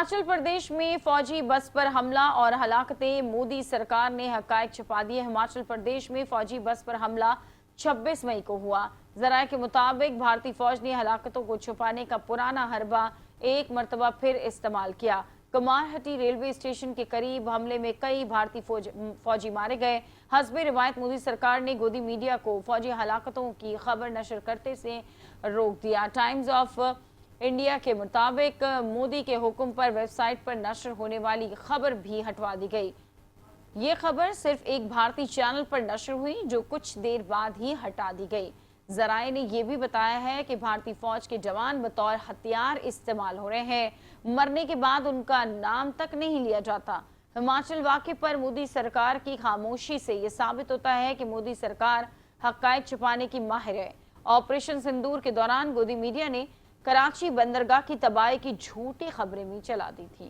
हिमाचल प्रदेश में फौजी बस पर हमला और हलाकतें, मोदी सरकार ने हकायक छुपा दिए। हिमाचल प्रदेश में फौजी बस पर हमला 26 मई को हुआ। जराये के मुताबिक भारतीय फौज ने हलाकतों को छुपाने का पुराना हरबा एक मरतबा फिर इस्तेमाल किया। कमारहटी रेलवे स्टेशन के करीब हमले में कई भारतीय फौजी मारे गए। हस्बे रिवायत मोदी सरकार ने गोदी मीडिया को फौजी हलाकतों की खबर नशर करते से रोक दिया। टाइम्स ऑफ इंडिया के मुताबिक मोदी के हुक्म पर वेबसाइट पर नशर होने वाली खबर भी हटवा दी गई। ये खबर सिर्फ एक भारतीय चैनल पर नशर हुई, जो कुछ देर बाद ही हटा दी गई। जराये ने यह भी बताया है कि भारतीय फौज के जवान बतौर हथियार इस्तेमाल हो रहे हैं। मरने के बाद उनका नाम तक नहीं लिया जाता। हिमाचल वाक़े पर मोदी सरकार की खामोशी से यह साबित होता है कि मोदी सरकार हक़ाइक़ छुपाने की माहिर है। ऑपरेशन सिंदूर के दौरान गोदी मीडिया ने कराची बंदरगाह की तबाही की झूठी खबरें भी चला दी थी।